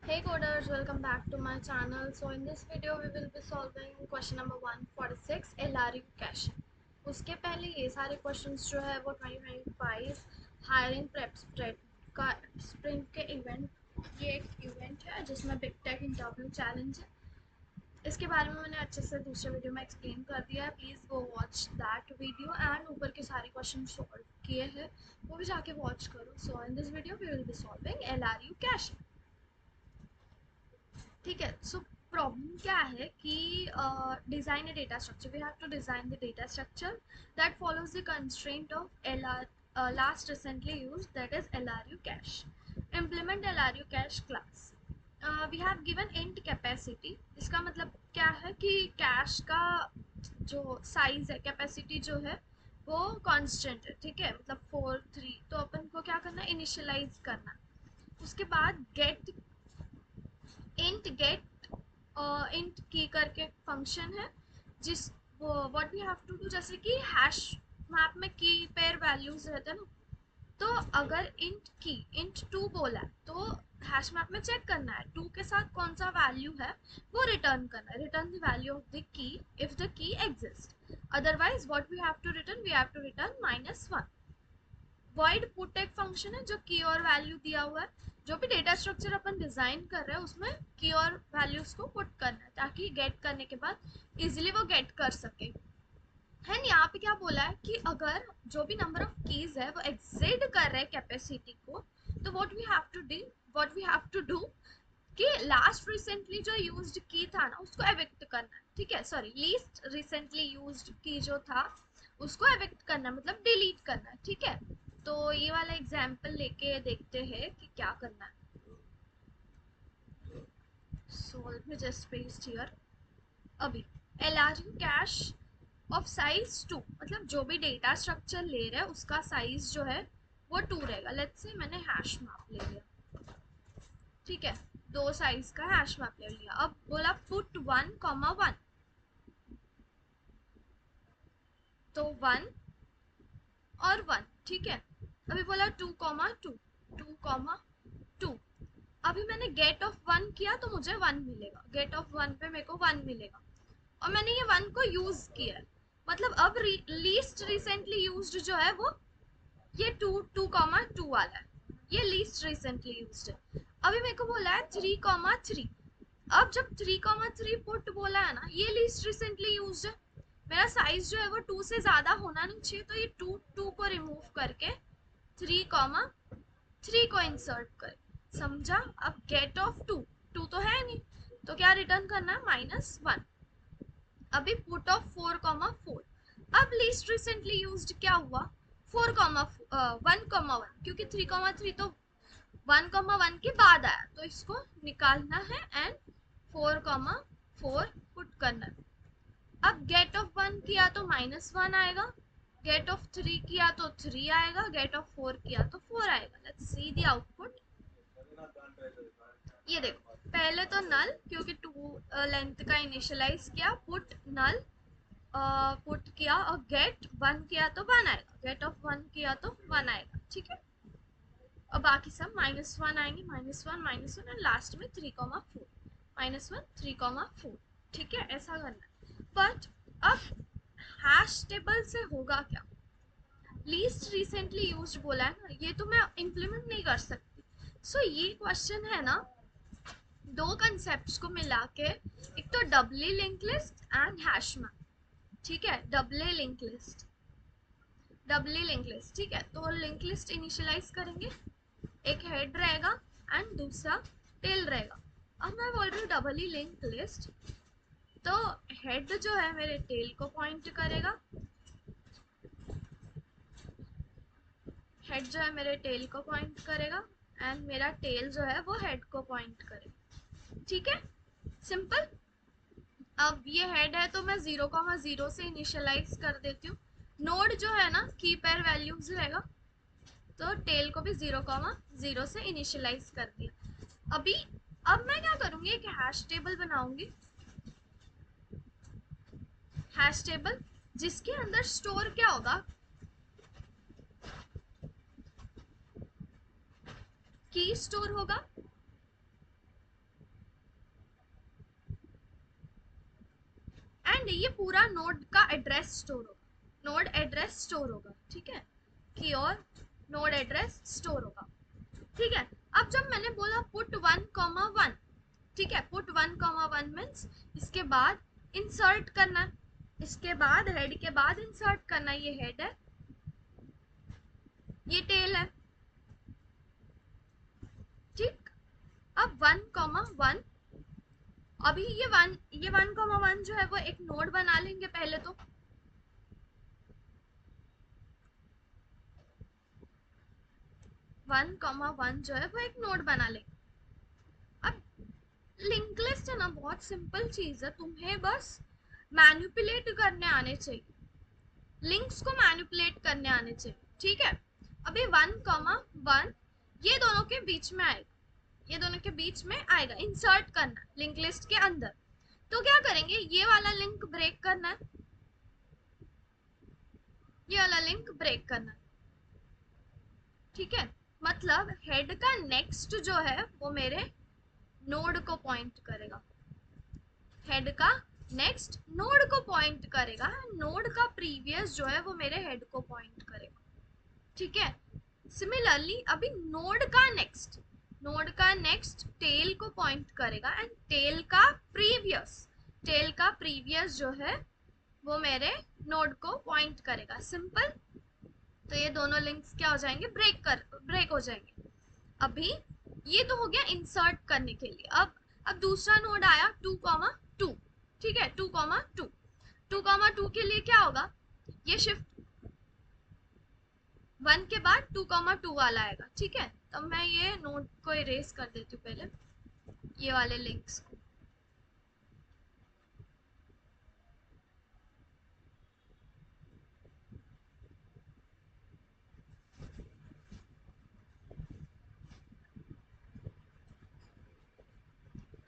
Hey coders, welcome back to my channel. So in this video we will be solving question number 146 LRU cache. उसके पहले ये सारे questions जो है वो 2025 हायरिंग प्रेप स्प्रेड का स्प्रिंट के इवेंट ये एक इवेंट है जिसमें बिग टेक इंटरव्यू चैलेंज है। इसके बारे में मैंने अच्छे से दूसरे वीडियो में एक्सप्लेन कर दिया है। Please go watch that video and ऊपर के सारे क्वेश्चन सॉल्व किए हैं वो भी जाके वॉच करो। So in this video we will be solving LRU cache. ठीक है। सो प्रॉब्लम क्या है कि design a data structure, we have to design the data structure that follows the constraint of last recently used, that is LRU cache. Implement LRU cache class. We have given int capacity. इसका मतलब क्या है कि cash का जो size है, capacity जो है वो कांस्टेंट है। ठीक है, मतलब 4 3। तो अपन को क्या करना है, इनिशियलाइज करना है। उसके बाद गेट इंट की करके फंक्शन है जिस what we have to do, जैसे कि हैश मैप में की पेयर वैल्यूज रहते हैं ना। तो अगर इंट 2 बोला है तो हैश मैप में चेक करना है 2 के साथ कौन सा वैल्यू है वो रिटर्न करना है। Return the value of the key if the key exist, otherwise what we have to return, we have to return -1। Void put एक फंक्शन है जो की और वैल्यू दिया हुआ है। जो भी डेटा स्ट्रक्चर अपन डिजाइन कर रहे हैं उसमें की और वैल्यूज को पुट करना है ताकि गेट करने के बाद इजीली वो गेट कर सके। एंड यहाँ पे क्या बोला है कि अगर जो भी नंबर ऑफ कीज है वो एक्सीड कर रहे हैं कैपेसिटी को, तो what we have to do कि लास्ट रिसेंटली जो यूज्ड की था ना उसको एविक्ट करना है। ठीक है, सॉरी, लीस्ट रिसेंटली यूज्ड की जो था उसको एविक्ट करना, मतलब डिलीट करना है। ठीक है, तो ये वाला एग्जांपल लेके देखते हैं कि क्या करना है। So let me just paste here. अभी LRU कैश ऑफ साइज 2, मतलब जो भी डेटा स्ट्रक्चर ले रहे हैं उसका साइज जो है वो 2 रहेगा। लेट्स से मैंने हैश मैप ले लिया। ठीक है, 2 साइज का हैश मैप ले लिया। अब बोला पुट 1,1, तो 1 और 1। ठीक है, अभी बोला 2,2, 2,2। अभी मैंने गेट ऑफ 1 किया तो मुझे 1 मिलेगा। गेट ऑफ 1 पे मेरे को 1 मिलेगा और मैंने ये 1 को यूज किया है। मतलब अब लीस्ट रिसेंटली यूज्ड जो है वो ये 2,2 वाला है, ये लीस्ट रिसेंटली यूज्ड है। अभी मेरे को बोला है 3,3। अब जब 3,3 पुट बोला है ना, ये लीस्ट रिसेंटली यूज्ड है। मेरा साइज जो है वो 2 से ज्यादा होना नहीं चाहिए, तो ये 2 को रिमूव करके 3,3 को इंसर्ट कर। समझा? अब गेट ऑफ 2, 2 तो है नहीं, तो क्या रिटर्न करना है, -1। अभी पुट ऑफ 4,4। अब लीस्ट रिसेंटली यूज्ड क्या हुआ, 1,1, क्योंकि 3,3 तो 1,1 के बाद आया तो इसको निकालना है एंड 4,4 पुट करना है। अब गेट ऑफ 1 किया तो -1 आएगा, गेट ऑफ 3 किया तो 3 आएगा, गेट ऑफ 4 किया तो 4 आएगा। Let's see the output. ये देखो, पहले तो नल, क्योंकि 2 लेंथ का इनिशियलाइज किया, पुट नल पुट किया, और गेट 1 किया तो 1 आएगा, गेट ऑफ 1 किया तो 1 आएगा। ठीक है, और बाकी सब -1 आएंगे, -1 और लास्ट में 3,4, -1 3,4। ठीक है, ऐसा करना है। बट अब हैश टेबल से होगा क्या, लीस्ट रिसेंटली यूज्ड बोला है ना, ये तो मैं इम्प्लीमेंट नहीं कर सकती। सो ये क्वेश्चन है ना, दो कंसेप्ट को मिला के, एक तो doubly link list and hash map. ठीक है, डबली लिंक लिस्ट। ठीक है, तो लिंक लिस्ट इनिशियलाइज करेंगे, एक हेड रहेगा एंड दूसरा टेल रहेगा। अब मैं बोल रही हूँ डबली लिंक लिस्ट, तो हेड जो है मेरे टेल को पॉइंट करेगा, हेड जो है मेरे टेल को पॉइंट करेगा एंड मेरा टेल जो है वो हेड को पॉइंट करेगा। ठीक है, सिंपल। अब ये हेड है तो मैं 0,0 से इनिशियलाइज कर देती हूँ। नोड जो है ना की पेयर वैल्यूज रहेगा, तो टेल को भी 0,0 से इनिशियलाइज कर दिया। अभी अब मैं क्या करूंगी, एक हैश टेबल बनाऊंगी, हैश टेबल जिसके अंदर स्टोर क्या होगा, की स्टोर होगा, एंड ये पूरा नोड का एड्रेस स्टोर होगा, नोड एड्रेस स्टोर होगा, ठीक है, की और नोड एड्रेस स्टोर होगा, ठीक है। अब जब मैंने बोला पुट 1,1, ठीक है, पुट 1,1 मीन्स इसके बाद इंसर्ट करना है, इसके बाद हेड के बाद इंसर्ट करना है, ये हेड है, ये टेल है, ठीक। अब 1,1, अभी ये 1,1 जो है वो एक नोड बना लेंगे पहले तो, 1,1 जो है वो एक नोड बना लेंगे। अब लिंक लिस्ट है ना, बहुत सिंपल चीज है, तुम्हें बस मैनिपुलेट करने आने चाहिए, लिंक्स को मैनिपुलेट करने आने चाहिए, ठीक है। अभी 1,1 ये दोनों के बीच में आएगा, ये दोनों के बीच में आएगा, इंसर्ट करना लिंक लिस्ट के अंदर। तो क्या करेंगे, ये वाला लिंक ब्रेक करना है, ये वाला लिंक ब्रेक करना है, ठीक है। मतलब हेड का नेक्स्ट जो है वो मेरे नोड को पॉइंट करेगा, हेड का नेक्स्ट नोड को पॉइंट करेगा, नोड का प्रीवियस जो है वो मेरे हेड को पॉइंट करेगा, ठीक है। सिमिलरली अभी नोड का नेक्स्ट, नोड का नेक्स्ट टेल को पॉइंट करेगा एंड टेल का प्रीवियस जो है वो मेरे नोड को पॉइंट करेगा, सिंपल। तो ये दोनों लिंक्स क्या हो जाएंगे, ब्रेक हो जाएंगे। अभी ये तो हो गया इंसर्ट करने के लिए। अब दूसरा नोड आया 2,2, ठीक है, 2,2 के लिए क्या होगा, ये शिफ्ट 1 के बाद 2,2 वाला आएगा, ठीक है। तब मैं ये नोड को इरेज कर देती हूँ पहले, ये वाले लिंक्स को,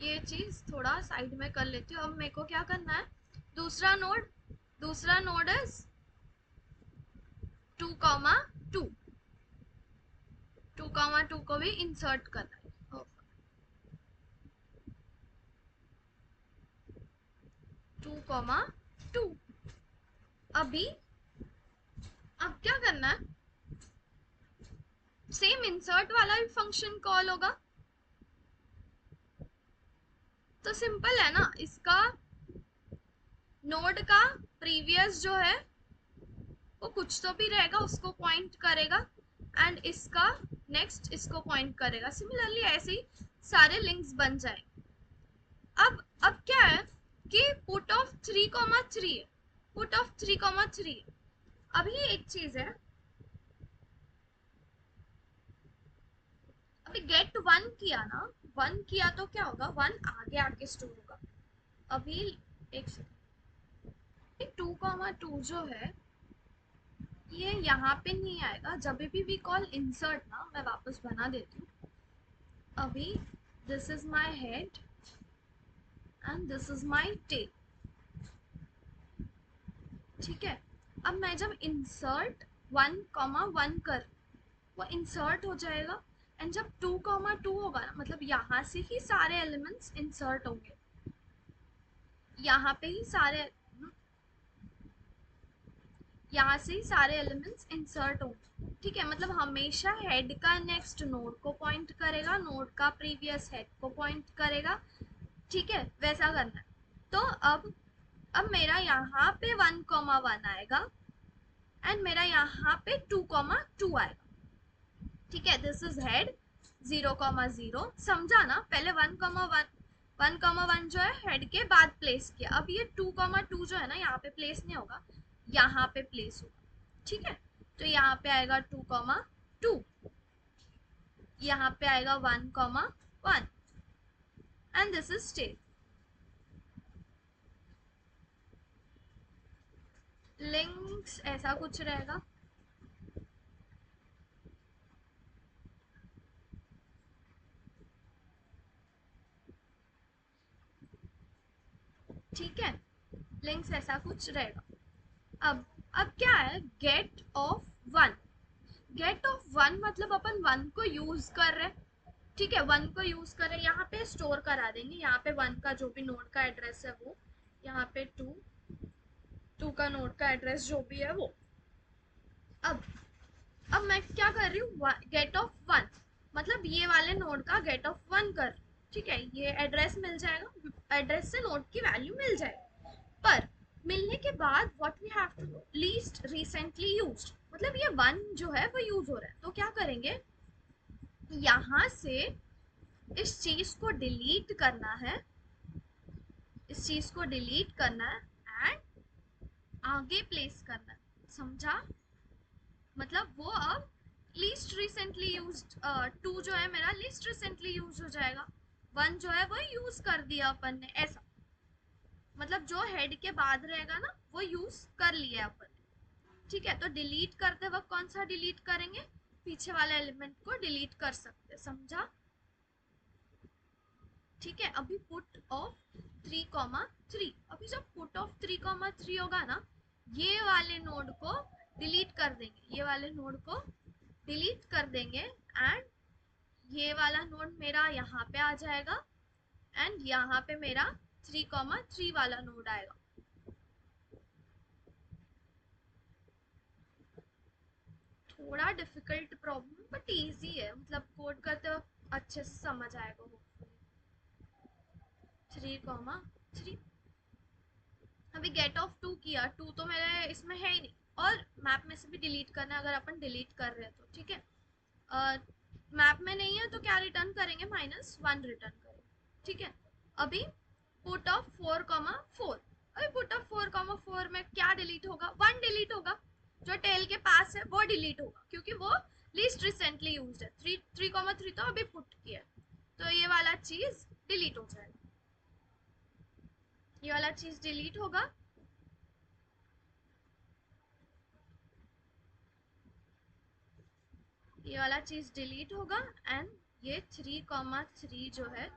ये चीज थोड़ा साइड में कर लेती हूँ। अब मेरे को क्या करना है, दूसरा नोड इज 2,2, 2,2 को भी इंसर्ट करना है, 2,2। अभी अब क्या करना है, सेम इंसर्ट वाला भी फंक्शन कॉल होगा, तो सिंपल है ना, इसका नोड का प्रीवियस जो है वो कुछ तो भी रहेगा, उसको पॉइंट करेगा एंड इसका नेक्स्ट इसको पॉइंट करेगा, सिमिलरली ऐसे ही सारे लिंक्स बन जाएंगे। अब क्या है कि पुट ऑफ 3,3 है, पुट ऑफ 3,3 है। अभी एक चीज है, अभी गेट 1 किया ना, 1 किया तो क्या होगा, 1 आगे आके स्टोर होगा। अभी एक सेकंड, 2,2 जो है ये यहाँ पे नहीं आएगा, जब भी कॉल इंसर्ट ना, मैं वापस बना देती हूँ। अभी this is my head and this is my tail, ठीक है। अब मैं जब इंसर्ट 1,1 कर, वो इंसर्ट हो जाएगा एंड जब 2,2 होगा ना, मतलब यहाँ से ही सारे एलिमेंट्स इंसर्ट होंगे, यहाँ पे ही सारे, यहाँ से ही सारे एलिमेंट्स इंसर्ट होंगे, ठीक है। मतलब हमेशा हेड का नेक्स्ट नोड को पॉइंट करेगा, नोड का प्रीवियस हेड को पॉइंट करेगा, ठीक है, वैसा करना है। तो अब मेरा यहाँ पे 1,1 आएगा एंड मेरा यहाँ पे 2,2 आएगा, ठीक है। दिस इज हेड 0,0, समझा ना, पहले 1,1 जो है हेड के बाद प्लेस किया, अब ये 2,2 जो है ना यहाँ पे प्लेस नहीं होगा, यहाँ पे प्लेस होगा, ठीक है। तो यहाँ पे आएगा 2,2, यहाँ पे आएगा 1,1 and this is state. Links ऐसा कुछ रहेगा, ठीक है, लिंक्स ऐसा कुछ रहेगा। अब क्या है, गेट ऑफ 1, गेट ऑफ 1 मतलब अपन 1 को यूज कर रहे हैं, ठीक है, 1 को यूज करें, यहाँ पे स्टोर करा देंगे, यहाँ पे 1 का जो भी नोड का एड्रेस है वो, यहाँ पे 2 टू का नोड का एड्रेस जो भी है वो। अब अब मैं क्या कर रही हूँ, गेट ऑफ वन, मतलब ये वाले नोड का गेट ऑफ वन कर, ठीक है, ये एड्रेस मिल जाएगा, एड्रेस से नोड की वैल्यू मिल जाएगी। पर मिलने के बाद what we have to do, least recently used, मतलब ये वन जो है वो यूज हो रहा है, तो क्या करेंगे, यहाँ से इस चीज को डिलीट करना है, इस चीज को डिलीट करना है एंड आगे प्लेस करना है, समझा, मतलब वो अब लीस्ट रिसेंटली यूज्ड, टू जो है मेरा लीस्ट रिसेंटली यूज हो जाएगा, वन जो है वो यूज कर दिया अपन ने, ऐसा, मतलब जो हेड के बाद रहेगा ना वो यूज कर लिया अपन ने, ठीक है। तो डिलीट करते वक्त कौन सा डिलीट करेंगे, पीछे वाले एलिमेंट को डिलीट कर सकते, समझा, ठीक है। अभी पुट ऑफ 3,3, अभी जब पुट ऑफ 3,3 होगा ना, ये वाले नोड को डिलीट कर देंगे, ये वाले नोड को डिलीट कर देंगे एंड ये वाला नोड मेरा यहाँ पे आ जाएगा एंड यहाँ पे मेरा 3,3 वाला नोड आएगा। थोड़ा डिफिकल्ट प्रॉब्लम बट इजी है, मतलब कोड करते वक्त अच्छे से समझ आएगा होपफुली। 3,3, अभी गेट ऑफ टू किया, टू तो मेरे इसमें है ही नहीं और मैप में से भी डिलीट करना है, अगर अपन डिलीट कर रहे हैं तो, ठीक है। मैप में नहीं है तो क्या रिटर्न करेंगे, -1 रिटर्न करेंगे, ठीक है। अभी पुट ऑफ 4,4, अभी पुट ऑफ 4,4 में क्या डिलीट होगा, वन डिलीट होगा, जो टेल के पास है वो डिलीट होगा क्योंकि वो लीस्ट रिसेंटली यूज्ड है, 3,3 तो अभी पुट किया, तो ये वाला चीज डिलीट हो जाएगा, ये वाला चीज डिलीट होगा, ये वाला चीज डिलीट होगा एंड ये 3,3 जो है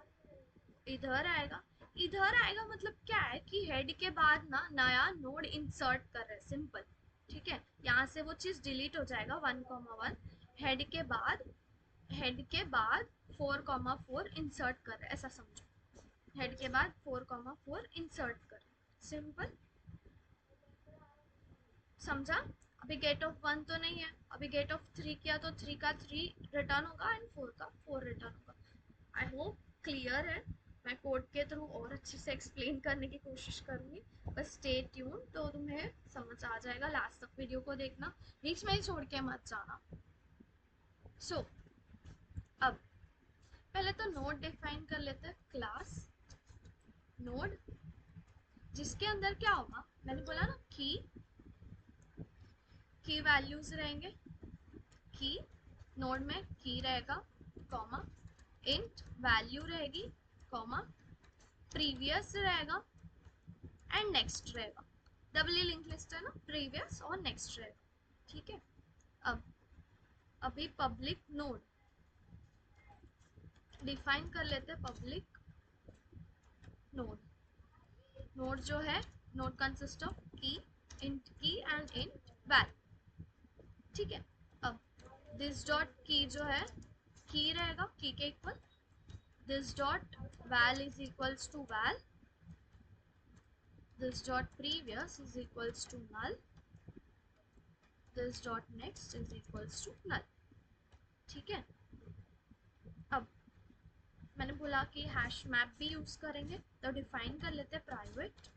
इधर आएगा, इधर आएगा, मतलब क्या है कि हेड के बाद ना नया नोड इंसर्ट कर रहे हैं, सिंपल, ठीक है। यहाँ से वो चीज डिलीट हो जाएगा 1,1, हेड के बाद, हेड के बाद 4,4 इंसर्ट कर रहे हैं, ऐसा समझो, हेड के बाद 4,4 इंसर्ट कर रहे हैं, सिंपल, समझा। अभी गेट ऑफ वन तो नहीं है, अभी गेट ऑफ 3 किया तो 3 का 3 रिटर्न होगा एंड 4 का 4 रिटर्न होगा। आई होप क्लियर है, मैं कोड के थ्रू और अच्छे से एक्सप्लेन करने की कोशिश करूंगी, बस स्टे ट्यून, तो तुम्हें समझ आ जाएगा, लास्ट तक वीडियो को देखना, बीच में ही छोड़ के मत जाना। सो अब पहले तो नोड डिफाइन कर लेते हैं, क्लास नोड, जिसके अंदर क्या होगा, मैंने बोला ना की वैल्यूज रहेंगे, की नोड में की रहेगा, कॉमा इंट वैल्यू रहेगी, कॉमा प्रीवियस रहेगा एंड नेक्स्ट रहेगा, डबली लिंक लिस्ट है ना, प्रीवियस और नेक्स्ट रहेगा, ठीक है। अब अभी पब्लिक नोड डिफाइन कर लेते हैं, पब्लिक नोड, नोड जो है, नोड कंसिस्ट ऑफ की, इंट की एंड इंट वैल्यू, ठीक है। अब दिस डॉट की जो है, की रहेगा की के equal, this dot val is equals to val, this dot previous is equals to null, this dot next is equals to null, ठीक है। अब मैंने बोला कि हैश मैप भी यूज करेंगे, तो डिफाइन कर लेते हैं प्राइवेट,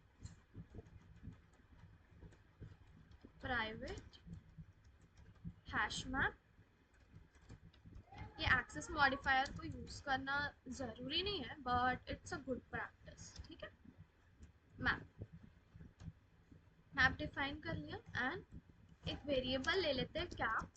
प्राइवेट हैश मैप, ये एक्सेस मॉडिफायर को यूज करना जरूरी नहीं है but it's a good practice, ठीक है। मैप, मैप डिफाइन कर लिया एंड एक वेरिएबल ले लेते हैं कैप,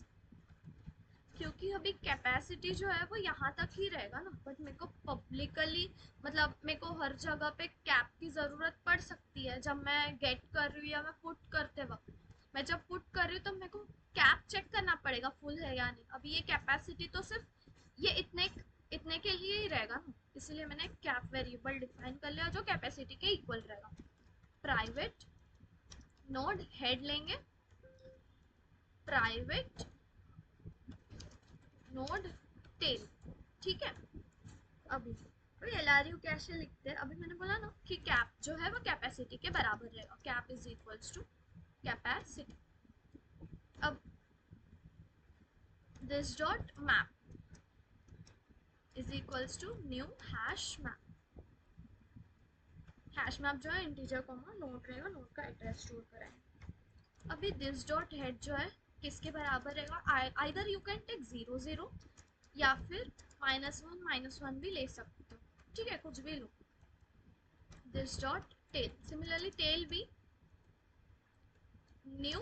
क्योंकि अभी कैपेसिटी जो है वो यहाँ तक ही रहेगा ना, बट मेरे को पब्लिकली, मतलब मेरे को हर जगह पे कैप की ज़रूरत पड़ सकती है, जब मैं गेट कर रही हूँ या मैं पुट करते वक्त, मैं जब पुट कर रही हूँ तो मेरे को कैप चेक करना पड़ेगा फुल है या नहीं, अभी ये कैपेसिटी तो सिर्फ ये इतने इतने के लिए ही रहेगा ना, इसलिए मैंने कैप वेरिएबल डिफाइन कर लिया जो कैपेसिटी के इक्वल रहेगा। प्राइवेट नोड हेड लेंगे, प्राइवेट नोड टेल, ठीक है। अभी LRU कैसे लिखते हैं, अभी मैंने बोला ना कि कैप जो है वो कैपेसिटी के बराबर रहेगा, cap is equals to capacity. अब this dot map is equals to new hash map. Hash map जो है इंटीजर कॉमा नोड रहेगा, नोड का एड्रेस स्टोर कराएंगे। अभी दिस डॉट हेड जो है किसके बराबर रहेगा, आइदर यू कैन टेक 0 0 या फिर -1 भी ले सकते हो, ठीक है, कुछ भी लो। This dot tail, similarly tail भी न्यू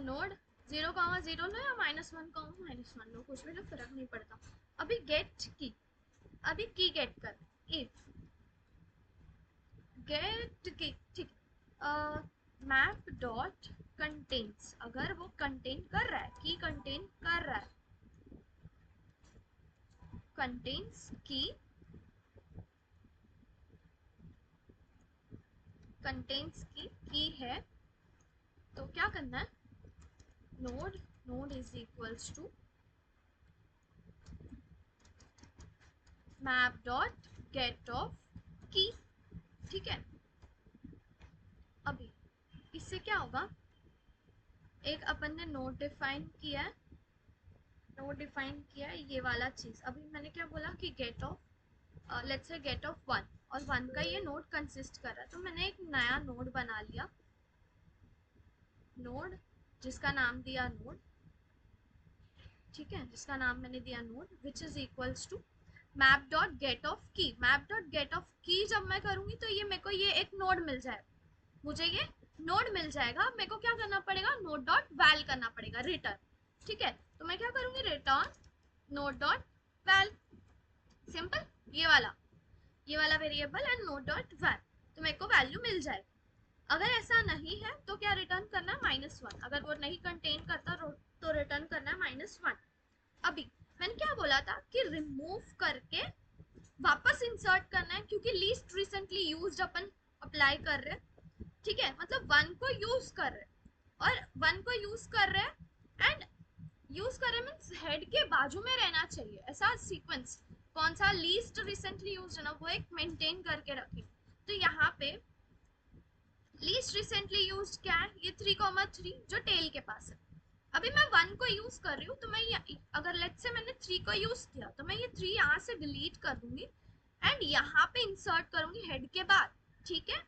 नोड 0 0 लो या -1 लो, कुछ भी लो, फर्क नहीं पड़ता। अभी गेट की, अभी की गेट कर, इफ गेट की, ठीक, मैप डॉट कंटेन्स, अगर वो कंटेन कर रहा है, की कंटेन कर रहा है, कंटेन्स की, कंटेन्स की है, तो क्या करना है, node is equals to map dot get of key, ठीक है। अभी इससे क्या होगा, एक अपन ने नोड डिफाइन किया है, ये वाला चीज। अभी मैंने क्या बोला कि get of, let's say get of 1, और 1 का ये नोड कंसिस्ट कर रहा है, तो मैंने एक नया नोड बना लिया, नोड जिसका नाम दिया नोड, ठीक है, जिसका नाम मैंने दिया node, which is equals to map dot get of key. Map dot get of key जब मैं करूंगी तो ये मेरे को ये एक नोड मिल जाएगा, मुझे ये नोड मिल जाएगा। मेरे को क्या करना पड़ेगा, नोड डॉट वैल करना पड़ेगा, रिटर्न, ठीक है। तो मैं क्या करूंगी, return node dot val, simple, ये वाला variable and node dot val, तो मेरे को वैल्यू मिल जाएगी। अगर ऐसा नहीं है तो क्या रिटर्न करना है, -1, अगर वो नहीं कंटेन करता तो रिटर्न करना है -1। अभी मैंने क्या बोला था कि रिमूव करके वापस इंसर्ट करना है, क्योंकि लीस्ट रिसेंटली यूज्ड अपन अप्लाई कर रहे हैं, ठीक है, मतलब 1 को यूज कर रहे हैं, और 1 को यूज कर रहे हैं, एंड यूज कर रहे मीन्स हेड के बाजू में रहना चाहिए, ऐसा सीक्वेंस कौन सा लीस्ट रिसेंटली यूज्ड है ना, वो एक मेंटेन करके रखें। तो यहाँ पे लीस्ट रिसेंटली यूज्ड क्या है, ये 3,3 जो टेल के पास है। अभी मैं 1 को यूज कर रही हूँ, तो मैं अगर लेट्स से मैंने 3 को यूज किया, तो मैं ये 3 यहाँ से डिलीट कर दूंगी एंड यहाँ पे इंसर्ट करूंगी हेड के बाद, ठीक है।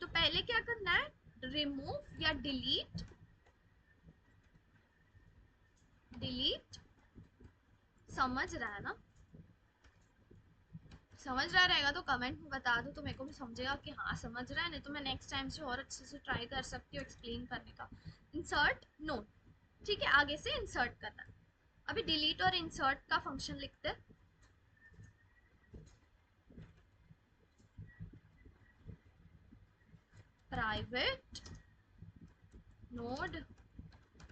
तो पहले क्या करना है, रिमूव या डिलीट, समझ रहा है ना, समझ रहा रहेगा तो कमेंट में बता दो, तो मेरे को भी समझेगा कि हाँ समझ रहा है, नहीं तो मैं नेक्स्ट टाइम से और अच्छे से ट्राई कर सकती हूँ एक्सप्लेन करने का। इंसर्ट नोट, ठीक है, आगे से इंसर्ट करना। अभी डिलीट और इंसर्ट का फंक्शन लिखते हैं, private node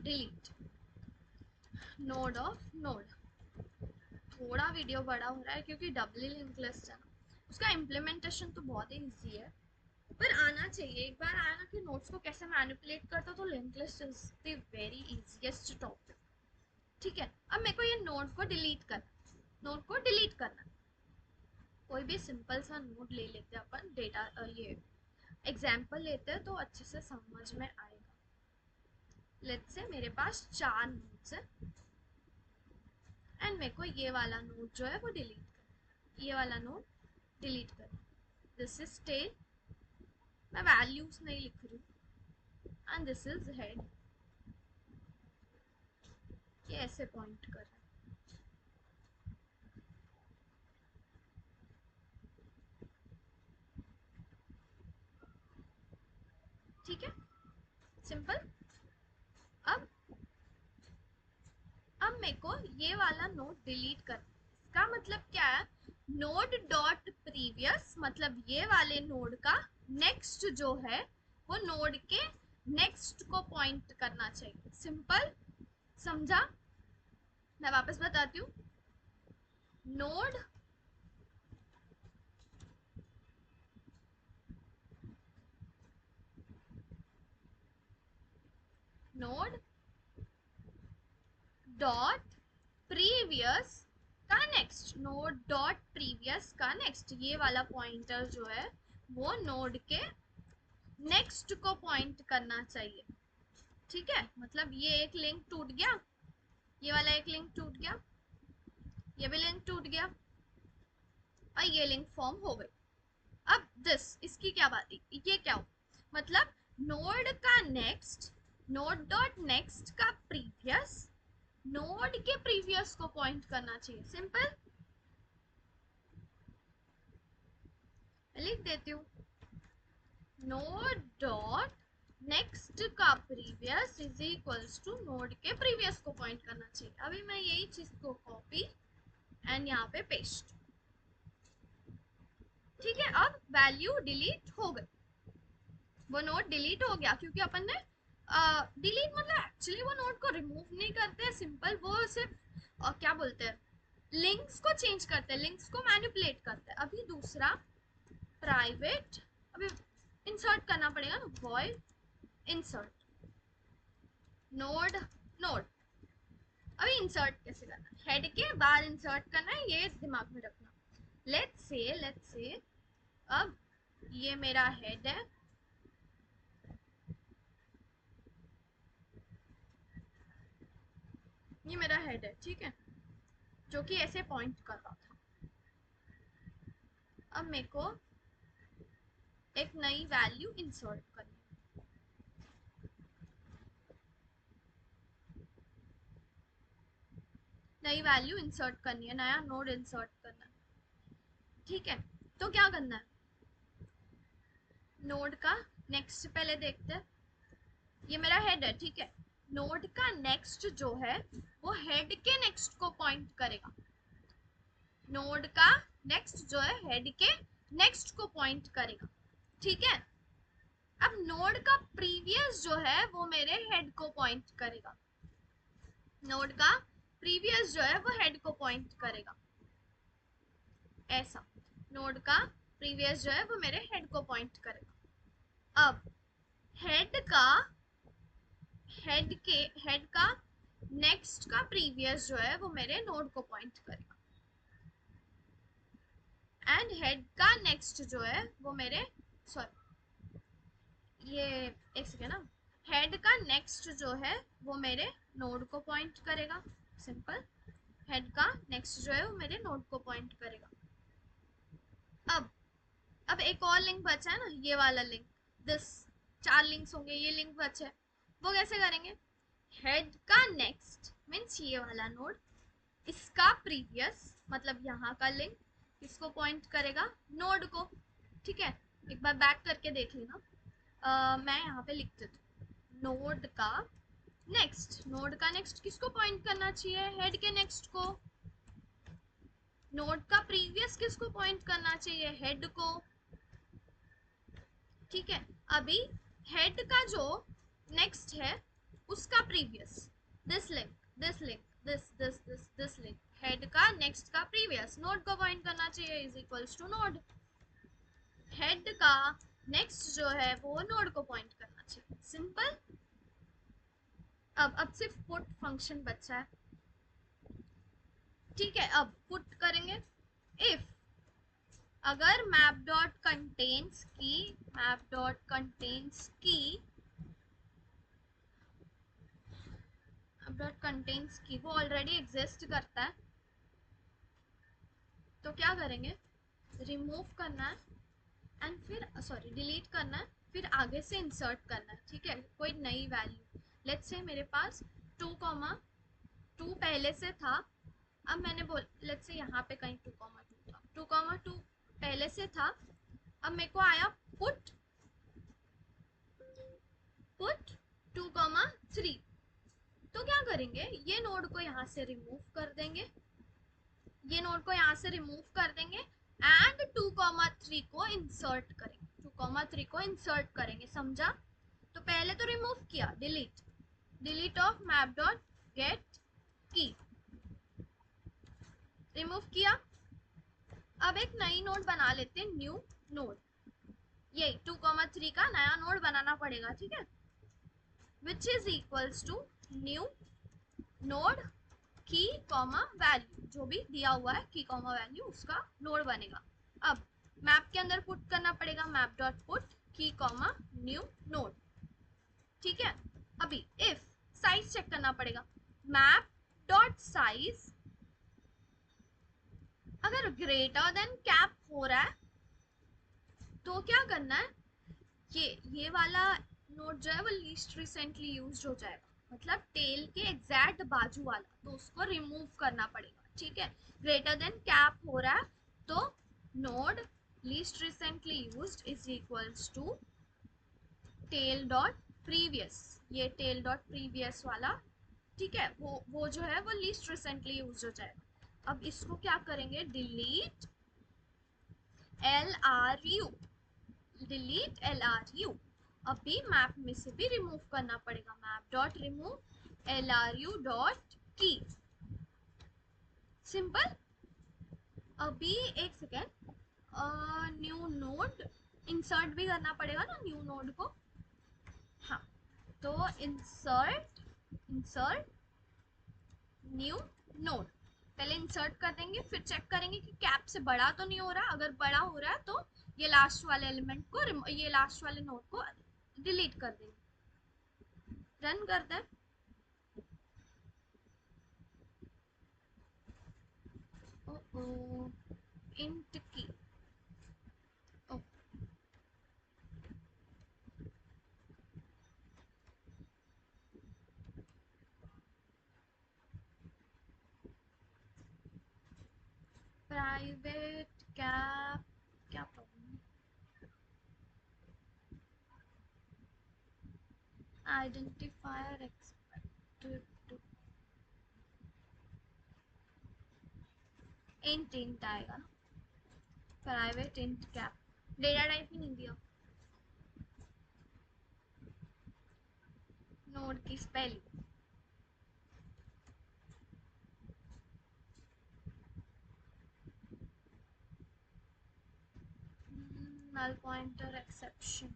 delete node of node. थोड़ा वीडियो बड़ा हो रहा है क्योंकि डबली लिंक लिस्ट है ना, उसका इम्प्लीमेंटेशन तो बहुत ही ईजी है, पर आना चाहिए। एक बार आया ना कि नोट्स को कैसे मैनिपुलेट करता, तो link list is the very easiest topic, ठीक है। अब मेरे को ये नोड को डिलीट करना, कोई भी सिंपल सा नोड ले लेते हैं अपन, डेटा ये एग्जाम्पल लेते हैं तो अच्छे से समझ में आएगा। लेट्स से मेरे पास 4 नोड्स है एंड मेरे को ये वाला नोड जो है वो डिलीट कर, ये वाला नोड डिलीट कर, दिस इज टेल, मैं वैल्यूज नहीं लिख रही हूँ, एंड दिस इज हेड, ये ऐसे पॉइंट कर रहा है, ठीक है, सिंपल। अब मेरे को ये वाला नोड डिलीट कर, इसका मतलब क्या है, नोड डॉट प्रीवियस, मतलब ये वाले नोड का नेक्स्ट जो है वो नोड के नेक्स्ट को पॉइंट करना चाहिए, सिंपल, समझा। मैं वापस बताती हूँ, नोड नोड डॉट प्रीवियस का नेक्स्ट, नोड डॉट प्रीवियस का नेक्स्ट, ये वाला पॉइंटर जो है वो नोड के नेक्स्ट को पॉइंट करना चाहिए, ठीक है। मतलब ये एक लिंक टूट गया, ये वाला एक लिंक टूट गया, ये भी लिंक टूट गया और ये लिंक फॉर्म हो गई। अब दिस, इसकी क्या बात है, ये क्या हो, मतलब नोड का नेक्स्ट, नोड डॉट नेक्स्ट का प्रीवियस नोड के प्रीवियस को पॉइंट करना चाहिए। सिंपल, लिख देती हूँ, नोड डॉट नेक्स्ट का previous is equals to node के प्रीवियस को पॉइंट करना चाहिए। अभी मैं यही चीज को कॉपी एंड यहाँ पे पेस्ट, ठीक है। अब वैल्यू डिलीट हो गई, वो नोड डिलीट हो गया क्योंकि अपन ने डिलीट मतलब एक्चुअली वो नोड को रिमूव नहीं करते हैं, सिंपल वो सिर्फ क्या बोलते हैं, लिंक्स को चेंज करते हैं, लिंक्स को मैनिपुलेट करते हैं। अभी दूसरा प्राइवेट, अभी इंसर्ट करना पड़ेगा ना, वॉइड इंसर्ट नोड नोड। अभी इंसर्ट कैसे करना है, हेड के बाहर इंसर्ट करना है, ये दिमाग में रखना। लेट्स से अब ये मेरा हेड है, ये मेरा हेड है, ठीक है, जो कि ऐसे पॉइंट कर रहा था। अब मेरे को एक नई वैल्यू इंसर्ट करनी है, नई वैल्यू इंसर्ट करनी है, नया नोड इंसर्ट करना है, ठीक है। तो क्या करना है, नोड का नेक्स्ट पहले देखते हैं, ये मेरा हेड है, ठीक है। नोड का नेक्स्ट जो है वो हेड के नेक्स्ट को पॉइंट करेगा, नोड का नेक्स्ट जो है हेड के नेक्स्ट को पॉइंट करेगा, ठीक है। अब नोड का प्रीवियस जो है वो मेरे हेड को पॉइंट करेगा, नोड का प्रीवियस जो है वो हेड को पॉइंट करेगा, ऐसा। नोड का प्रीवियस जो है वो मेरे हेड को पॉइंट करेगा। अब हेड का नेक्स्ट का प्रीवियस जो है वो मेरे नोड को पॉइंट करेगा, एंड हेड का नेक्स्ट जो है वो मेरे, सॉरी ये एक सेकेंड ना, हेड का नेक्स्ट जो है वो मेरे नोड को पॉइंट करेगा, सिंपल। हेड का नेक्स्ट जो है वो मेरे नोड को पॉइंट करेगा। अब एक और लिंक बचा है ना, ये वाला लिंक, दिस, 4 लिंक्स होंगे, ये लिंक बचा है, वो कैसे करेंगे, हेड का नेक्स्ट मीन्स ये वाला नोड, इसका प्रीवियस मतलब यहाँ का लिंक इसको पॉइंट करेगा नोड को, ठीक है। एक बार बैक करके देख लेना, मैं यहाँ पे लिख देती हूँ, नोड का नेक्स्ट, नोड का नेक्स्ट किसको पॉइंट करना चाहिए, हेड के नेक्स्ट को। नोड का प्रीवियस किसको पॉइंट करना चाहिए, हेड को, ठीक है। अभी हेड का जो नेक्स्ट है उसका previous, this link this link this link, head का नेक्स्ट का प्रीवियस नोड को पॉइंट करना चाहिए, is equals to node, head का नेक्स्ट जो है वो नोड को पॉइंट करना चाहिए, सिंपल। अब सिर्फ पुट फंक्शन बचा है, ठीक है। अब पुट करेंगे, इफ अगर मैप डॉट कंटेन्स की, मैप डॉट कंटेन्स की, मैप डॉट कंटेन्स की वो ऑलरेडी एग्जिस्ट करता है, तो क्या करेंगे, रिमूव करना है एंड फिर सॉरी डिलीट करना है, फिर आगे से इंसर्ट करना है, ठीक है, कोई नई वैल्यू। लेट्स से मेरे पास 2,2 पहले से था, अब मैंने बोल, लेट्स से यहाँ पे कहीं 2,2 था, 2,2 पहले से था, अब मेरे को आया पुट 2,3, तो क्या करेंगे, ये नोड को यहाँ से रिमूव कर देंगे, ये नोड को यहाँ से रिमूव कर देंगे एंड 2,3 को इंसर्ट करेंगे, 2,3 को इंसर्ट करेंगे, समझा। तो पहले तो रिमूव किया, delete, delete of map dot gate की, रिमूव किया। अब एक नई नोड बना लेते हैं, न्यू नोड, यही 2,3 का नया नोड बनाना पड़ेगा, ठीक है, which is equals to new node key comma value, जो भी दिया हुआ है की कॉमा वैल्यू उसका नोड बनेगा। अब मैप के अंदर पुट करना पड़ेगा, मैप डॉट पुट की कॉमा न्यू नोड। ठीक है, अभी इफ साइज चेक करना पड़ेगा, मैप डॉट साइज अगर ग्रेटर देन कैप हो रहा है तो क्या करना है, ये वाला नोड जो है वो लीस्ट रिसेंटली यूज्ड हो जाएगा, मतलब टेल के एग्जैक्ट बाजू वाला, तो उसको रिमूव करना पड़ेगा। ठीक है, ग्रेटर देन कैप हो रहा है तो node least recently used is equals to tail dot previous, ये टेल डॉट प्रीवियस वाला। ठीक है, वो जो है वो लीस्ट रिसेंटली यूज हो जाएगा। अब इसको क्या करेंगे, delete L R you, delete L R you. अभी मैप में से भी रिमूव करना पड़ेगा, map dot remove L R U dot की, सिंपल। अभी एक सेकेंड, न्यू नोड इंसर्ट भी करना पड़ेगा ना न्यू नोड को। हाँ, तो इंसर्ट इंसर्ट न्यू नोड, पहले इंसर्ट कर देंगे, फिर चेक करेंगे कि कैप से बड़ा तो नहीं हो रहा, अगर बड़ा हो रहा है तो ये लास्ट वाले एलिमेंट को, ये लास्ट वाले नोड को डिलीट कर देंगे। रन कर दें, इंट की, प्राइवेट कैप, क्या problem, identifier expected to int आएगा ना, private int cap, data type ही नहीं दिया, नोड की स्पेलिंग, null pointer exception।